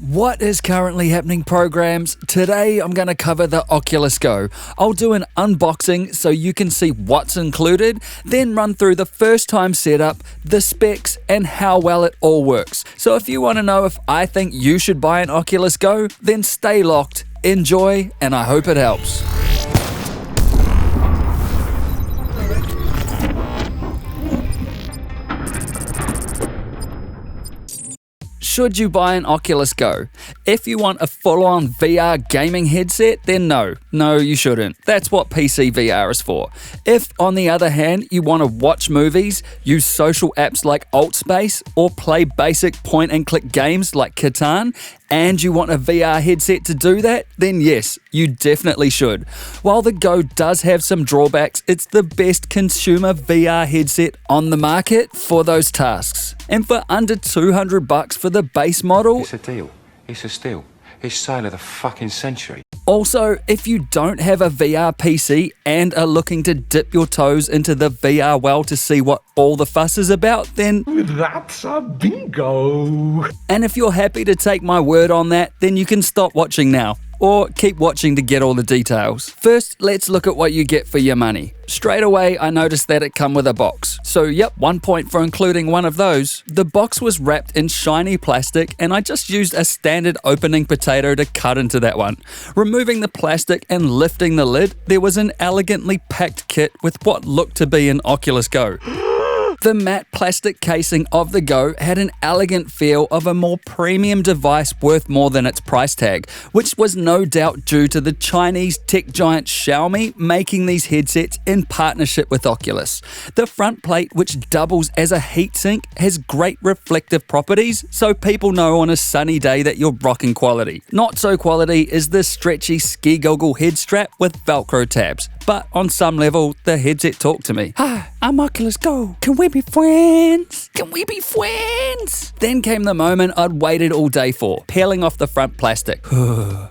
What is currently happening, programs? Today I'm going to cover the Oculus GO. I'll do an unboxing so you can see what's included, then run through the first time setup, the specs, and how well it all works. So if you want to know if I think you should buy an Oculus GO, then stay locked, enjoy, and I hope it helps. Should you buy an Oculus GO? If you want a full-on VR gaming headset, then no, you shouldn't. That's what PC VR is for. If, on the other hand, you want to watch movies, use social apps like AltSpace, or play basic point-and-click games like Catan, and you want a VR headset to do that, then yes, you definitely should. While the GO does have some drawbacks, it's the best consumer VR headset on the market for those tasks. And for under $200 for the base model, it's a deal. It's a steal. It's sale of the fucking century. Also, if you don't have a VR PC and are looking to dip your toes into the VR well to see what all the fuss is about, then that's a bingo. And if you're happy to take my word on that, then you can stop watching now. Or keep watching to get all the details. First, let's look at what you get for your money. Straight away, I noticed that it come with a box. So yep, 1 point for including one of those. The box was wrapped in shiny plastic and I just used a standard opening potato to cut into that one. Removing the plastic and lifting the lid, there was an elegantly packed kit with what looked to be an Oculus GO. The matte plastic casing of the GO had an elegant feel of a more premium device worth more than its price tag, which was no doubt due to the Chinese tech giant Xiaomi making these headsets in partnership with Oculus. The front plate, which doubles as a heatsink, has great reflective properties, so people know on a sunny day that you're rocking quality. Not so quality is the stretchy ski goggle head strap with Velcro tabs. But on some level, the headset talked to me. Hi, I'm Oculus GO. Can we be friends? Can we be friends? Then came the moment I'd waited all day for, peeling off the front plastic.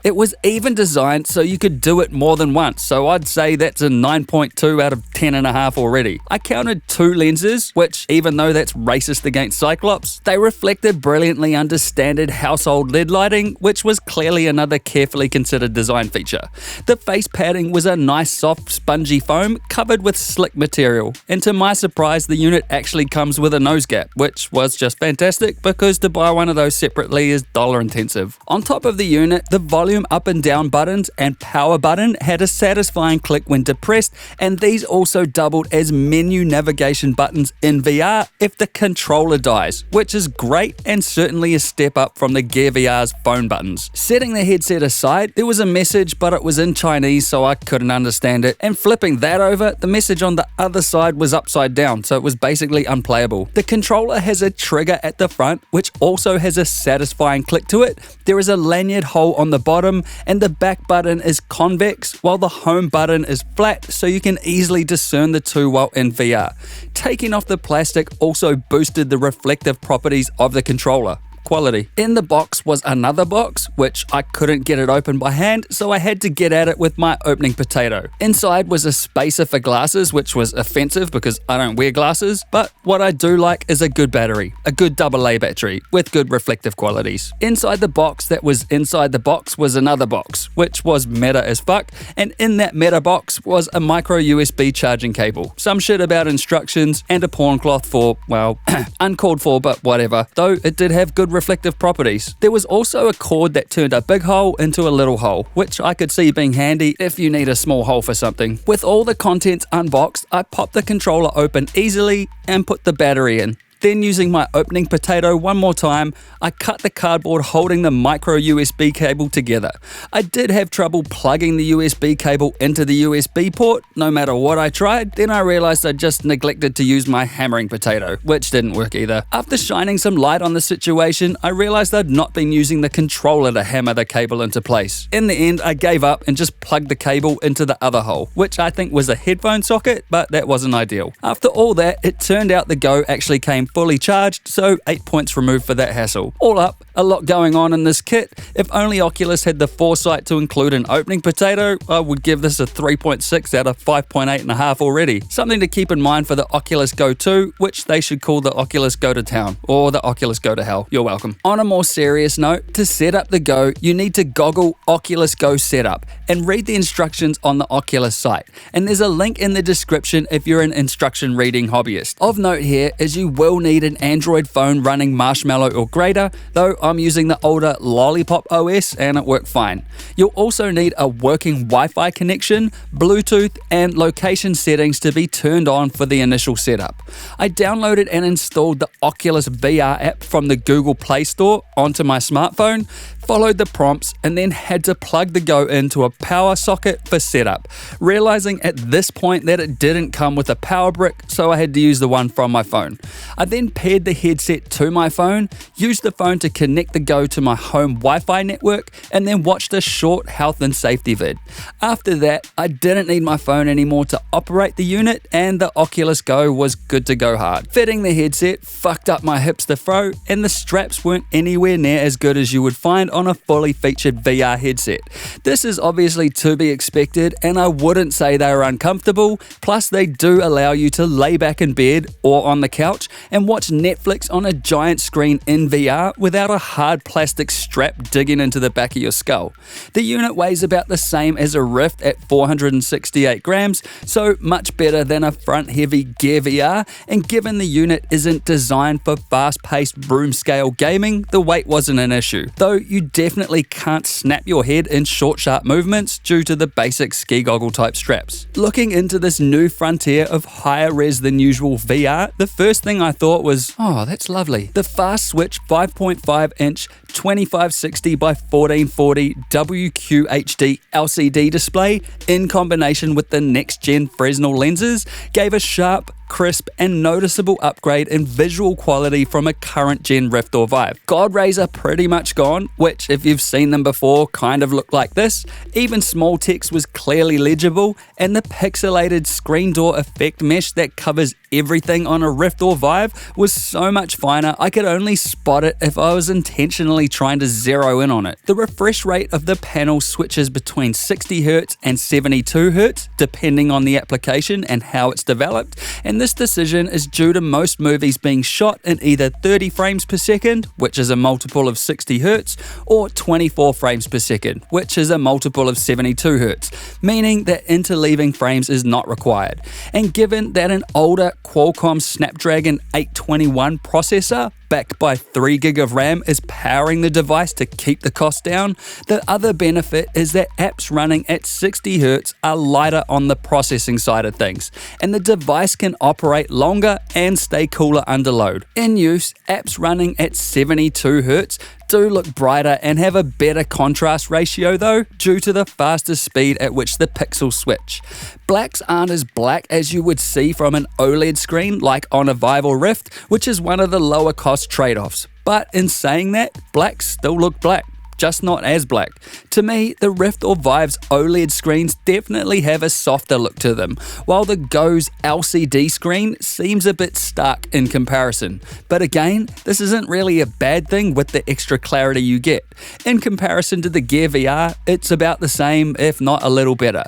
It was even designed so you could do it more than once, so I'd say that's a 9.2 out of 10.5 already. I counted 2 lenses, which, even though that's racist against Cyclops, they reflected brilliantly under standard household LED lighting, which was clearly another carefully considered design feature. The face padding was a nice soft spongy foam covered with slick material, and to my surprise the unit actually comes with a nose gap, which was just fantastic because to buy one of those separately is dollar intensive. On top of the unit, the volume up and down buttons and power button had a satisfying click when depressed, and these also doubled as menu navigation buttons in VR if the controller dies, which is great and certainly a step up from the Gear VR's phone buttons. Setting the headset aside, there was a message but it was in Chinese so I couldn't understand it. And flipping that over, the message on the other side was upside down, so it was basically unplayable. The controller has a trigger at the front, which also has a satisfying click to it. There is a lanyard hole on the bottom, and the back button is convex, while the home button is flat, so you can easily discern the two while in VR. Taking off the plastic also boosted the reflective properties of the controller. Quality. In the box was another box, which I couldn't get it open by hand, so I had to get at it with my opening potato. Inside was a spacer for glasses, which was offensive because I don't wear glasses, but what I do like is a good battery, a good AA battery with good reflective qualities. Inside the box that was inside the box was another box, which was meta as fuck, and in that meta box was a micro USB charging cable, some shit about instructions, and a porn cloth for, well, uncalled for, but whatever, though it did have good reflective properties. There was also a cord that turned a big hole into a little hole, which I could see being handy if you need a small hole for something. With all the contents unboxed, I popped the controller open easily and put the battery in. Then using my opening potato one more time, I cut the cardboard holding the micro USB cable together. I did have trouble plugging the USB cable into the USB port, no matter what I tried. Then I realized I just neglected to use my hammering potato, which didn't work either. After shining some light on the situation, I realized I'd not been using the controller to hammer the cable into place. In the end, I gave up and just plugged the cable into the other hole, which I think was a headphone socket, but that wasn't ideal. After all that, it turned out the GO actually came fully charged, so 8 points removed for that hassle. All up, a lot going on in this kit. If only Oculus had the foresight to include an opening potato, I would give this a 3.6 out of 5.8.5 already. Something to keep in mind for the Oculus GO 2, which they should call the Oculus Go to Town, or the Oculus Go to Hell. You're welcome. On a more serious note, to set up the Go, you need to goggle Oculus GO Setup and read the instructions on the Oculus site. And there's a link in the description if you're an instruction reading hobbyist. Of note here is you will need an Android phone running Marshmallow or greater, though I'm using the older Lollipop OS and it worked fine. You'll also need a working Wi-Fi connection, Bluetooth, and location settings to be turned on for the initial setup. I downloaded and installed the Oculus VR app from the Google Play Store onto my smartphone, followed the prompts, and then had to plug the Go into a power socket for setup, realizing at this point that it didn't come with a power brick, so I had to use the one from my phone. I then paired the headset to my phone, used the phone to connect the Go to my home Wi-Fi network, and then watched a short health and safety vid. After that, I didn't need my phone anymore to operate the unit, and the Oculus Go was good to go hard. Fitting the headset fucked up my hips to throw, and the straps weren't anywhere near as good as you would find on a fully featured VR headset. This is obviously to be expected, and I wouldn't say they are uncomfortable, plus they do allow you to lay back in bed or on the couch and watch Netflix on a giant screen in VR without a hard plastic strap digging into the back of your skull. The unit weighs about the same as a Rift at 468 grams, so much better than a front-heavy Gear VR, and given the unit isn't designed for fast-paced broom-scale gaming, the weight wasn't an issue, though you definitely can't snap your head in short, sharp movements due to the basic ski goggle type straps. Looking into this new frontier of higher res than usual VR, the first thing I thought was, oh, that's lovely. The fast switch 5.5 inch 2560 by 1440 WQHD LCD display in combination with the next gen Fresnel lenses gave a sharp, crisp, and noticeable upgrade in visual quality from a current gen Rift or Vive. God rays are pretty much gone, which if you've seen them before kind of look like this. Even small text was clearly legible, and the pixelated screen door effect mesh that covers everything on a Rift or Vive was so much finer I could only spot it if I was intentionally trying to zero in on it. The refresh rate of the panel switches between 60Hz and 72Hz depending on the application and how it's developed, and this decision is due to most movies being shot in either 30 frames per second, which is a multiple of 60Hz, or 24 frames per second, which is a multiple of 72Hz, meaning that interleaving frames is not required. And given that an older Qualcomm Snapdragon 821 processor backed by 3GB of RAM is powering the device to keep the cost down, the other benefit is that apps running at 60Hz are lighter on the processing side of things, and the device can operate longer and stay cooler under load. In use, apps running at 72Hz do look brighter and have a better contrast ratio though, due to the faster speed at which the pixels switch. Blacks aren't as black as you would see from an OLED screen like on a Vive or Rift, which is one of the lower cost trade-offs. But in saying that, blacks still look black, just not as black. To me, the Rift or Vive's OLED screens definitely have a softer look to them, while the GO's LCD screen seems a bit stark in comparison. But again, this isn't really a bad thing with the extra clarity you get. In comparison to the Gear VR, it's about the same, if not a little better.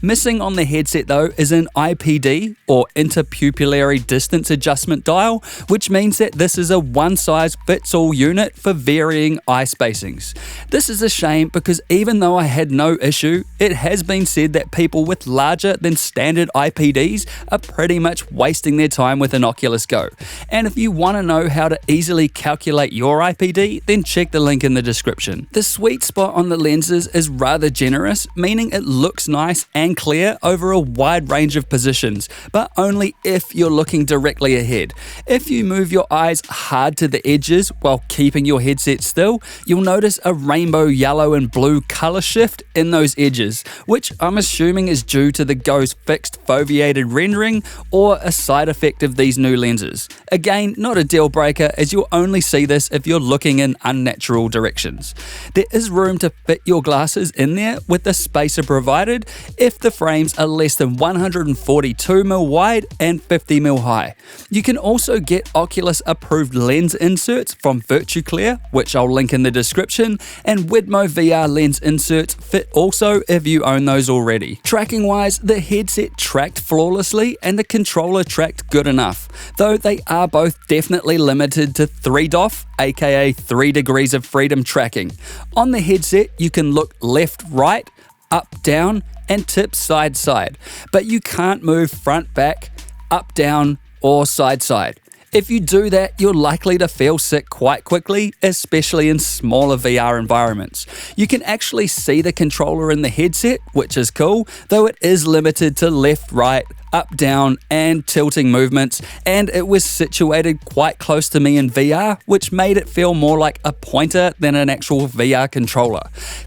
Missing on the headset though is an IPD, or interpupillary distance adjustment dial, which means that this is a one-size-fits-all unit for varying eye spacings. This is a shame because even though I had no issue, it has been said that people with larger than standard IPDs are pretty much wasting their time with an Oculus GO. And if you want to know how to easily calculate your IPD, then check the link in the description. The sweet spot on the lenses is rather generous, meaning it looks nice and clear over a wide range of positions, but only if you're looking directly ahead. If you move your eyes hard to the edges while keeping your headset still, you'll notice a rainbow yellow and blue color shift in those edges, which I'm assuming is due to the GO's fixed foveated rendering or a side effect of these new lenses. Again, not a deal breaker, as you'll only see this if you're looking in unnatural directions. There is room to fit your glasses in there with the spacer provided if the frames are less than 142mm wide and 50mm high. You can also get Oculus approved lens inserts from VirtuClear, which I'll link in the description, and Widmo VR lens inserts fit also if you own those already. Tracking wise, the headset tracked flawlessly and the controller tracked good enough, though they are both definitely limited to 3 DOF, aka 3 degrees of freedom tracking. On the headset, you can look left, right, up, down, and tip side, side, but you can't move front, back, up, down, or side, side. If you do that, you're likely to feel sick quite quickly, especially in smaller VR environments. You can actually see the controller in the headset, which is cool, though it is limited to left, right, up, down, and tilting movements, and it was situated quite close to me in VR, which made it feel more like a pointer than an actual VR controller.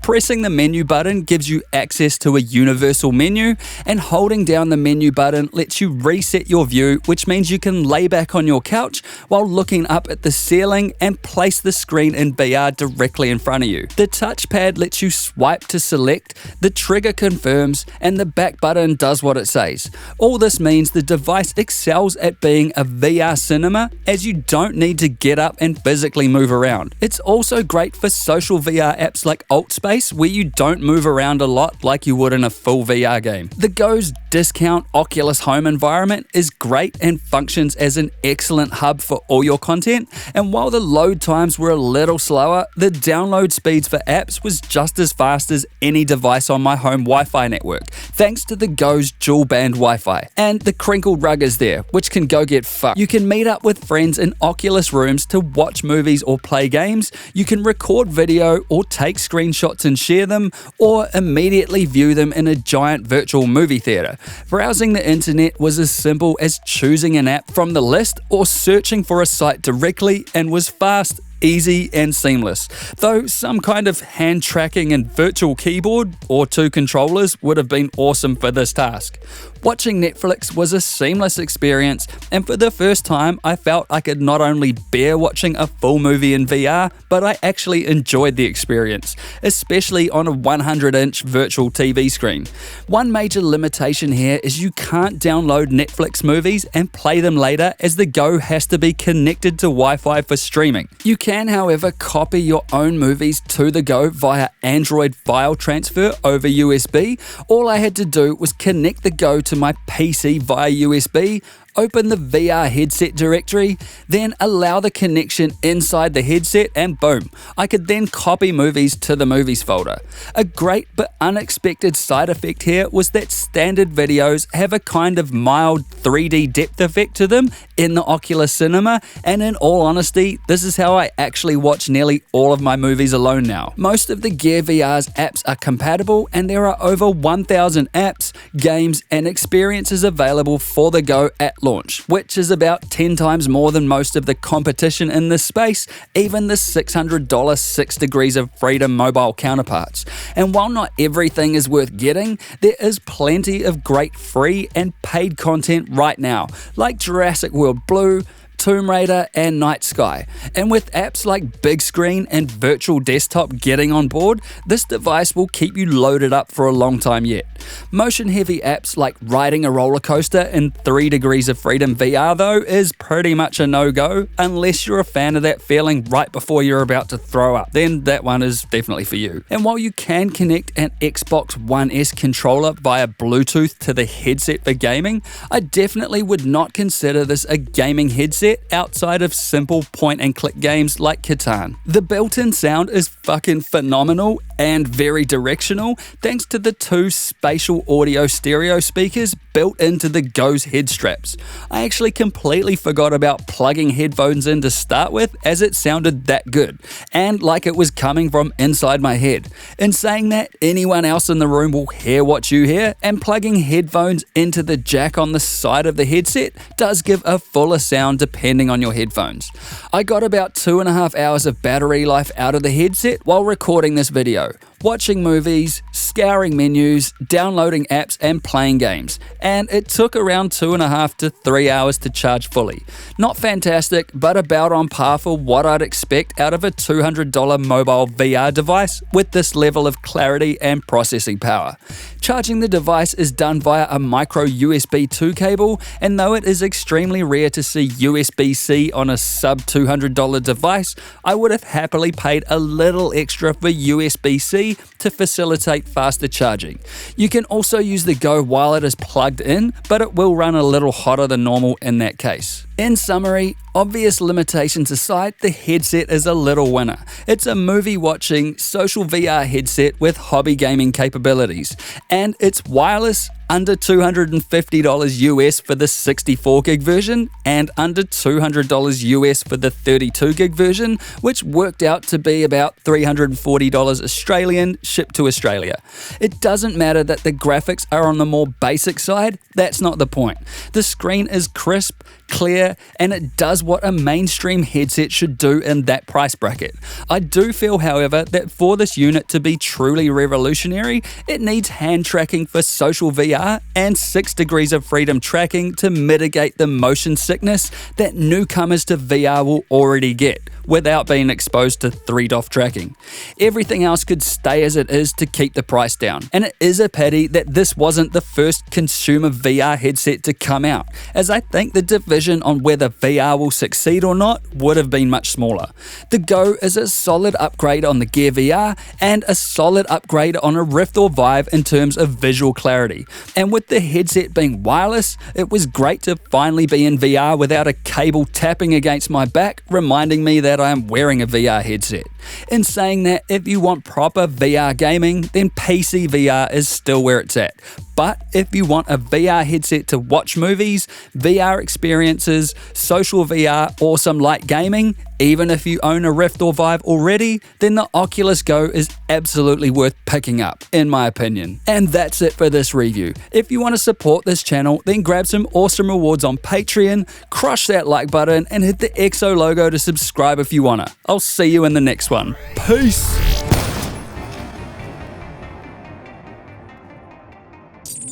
Pressing the menu button gives you access to a universal menu, and holding down the menu button lets you reset your view, which means you can lay back on your couch while looking up at the ceiling and place the screen in VR directly in front of you. The touchpad lets you swipe to select, the trigger confirms, and the back button does what it says. All this means the device excels at being a VR cinema, as you don't need to get up and physically move around. It's also great for social VR apps like AltSpace, where you don't move around a lot like you would in a full VR game. The GO's discount Oculus home environment is great and functions as an excellent hub for all your content, and while the load times were a little slower, the download speeds for apps was just as fast as any device on my home Wi-Fi network, thanks to the GO's dual band Wi-Fi. And the crinkled rug is there, which can go get fucked. You can meet up with friends in Oculus rooms to watch movies or play games. You can record video or take screenshots and share them, or immediately view them in a giant virtual movie theater. Browsing the internet was as simple as choosing an app from the list or searching for a site directly, and was fast, easy, and seamless, though some kind of hand tracking and virtual keyboard or 2 controllers would have been awesome for this task. Watching Netflix was a seamless experience, and for the first time I felt I could not only bear watching a full movie in VR, but I actually enjoyed the experience, especially on a 100-inch virtual TV screen. One major limitation here is you can't download Netflix movies and play them later, as the GO has to be connected to Wi-Fi for streaming. You can, however, copy your own movies to the GO via Android file transfer over USB. All I had to do was connect the GO to my PC via USB, open the VR headset directory, then allow the connection inside the headset, and boom, I could then copy movies to the movies folder. A great but unexpected side effect here was that standard videos have a kind of mild 3D depth effect to them in the Oculus Cinema, and in all honesty, this is how I actually watch nearly all of my movies alone now. Most of the Gear VR's apps are compatible, and there are over 1,000 apps, games, and experiences available for the GO at launch, which is about 10 times more than most of the competition in this space, even the $600 6 degrees of freedom mobile counterparts. And while not everything is worth getting, there is plenty of great free and paid content right now, like Jurassic World Blue, Tomb Raider, and Night Sky. And with apps like Big Screen and Virtual Desktop getting on board, this device will keep you loaded up for a long time yet. Motion-heavy apps like riding a roller coaster in 3 degrees of freedom VR, though, is pretty much a no-go, unless you're a fan of that feeling right before you're about to throw up. Then that one is definitely for you. And while you can connect an Xbox One S controller via Bluetooth to the headset for gaming, I definitely would not consider this a gaming headset outside of simple point-and-click games like Catan. The built-in sound is fucking phenomenal, and very directional thanks to the two spatial audio stereo speakers built into the GO's head straps. I actually completely forgot about plugging headphones in to start with, as it sounded that good, and like it was coming from inside my head. In saying that, anyone else in the room will hear what you hear, and plugging headphones into the jack on the side of the headset does give a fuller sound depending on your headphones. I got about 2.5 hours of battery life out of the headset while recording this video, watching movies, scouring menus, downloading apps and playing games, and it took around 2.5 to 3 hours to charge fully. Not fantastic, but about on par for what I'd expect out of a $200 mobile VR device with this level of clarity and processing power. Charging the device is done via a micro USB 2 cable, and though it is extremely rare to see USB-C on a sub $200 device, I would have happily paid a little extra for USB-C to facilitate faster charging. You can also use the GO while it is plugged in, but it will run a little hotter than normal in that case. In summary, obvious limitations aside, the headset is a little winner. It's a movie-watching, social VR headset with hobby gaming capabilities, and it's wireless, under $250 US for the 64 gig version, and under $200 US for the 32 gig version, which worked out to be about $340 Australian shipped to Australia. It doesn't matter that the graphics are on the more basic side, that's not the point. The screen is crisp, clear, and it does what a mainstream headset should do in that price bracket. I do feel, however, that for this unit to be truly revolutionary, it needs hand tracking for social VR and 6 degrees of freedom tracking to mitigate the motion sickness that newcomers to VR will already get without being exposed to 3DoF tracking. Everything else could stay as it is to keep the price down, and it is a pity that this wasn't the first consumer VR headset to come out, as I think the division on whether VR will succeed or not would have been much smaller. The GO is a solid upgrade on the Gear VR and a solid upgrade on a Rift or Vive in terms of visual clarity, and with the headset being wireless, it was great to finally be in VR without a cable tapping against my back reminding me that I am wearing a VR headset. In saying that, if you want proper VR gaming, then PC VR is still where it's at. But if you want a VR headset to watch movies, VR experiences, social VR, or some light gaming, even if you own a Rift or Vive already, then the Oculus GO is absolutely worth picking up, in my opinion. And that's it for this review. If you want to support this channel, then grab some awesome rewards on Patreon, crush that like button, and hit the EXO logo to subscribe if you wanna. I'll see you in the next one. Peace!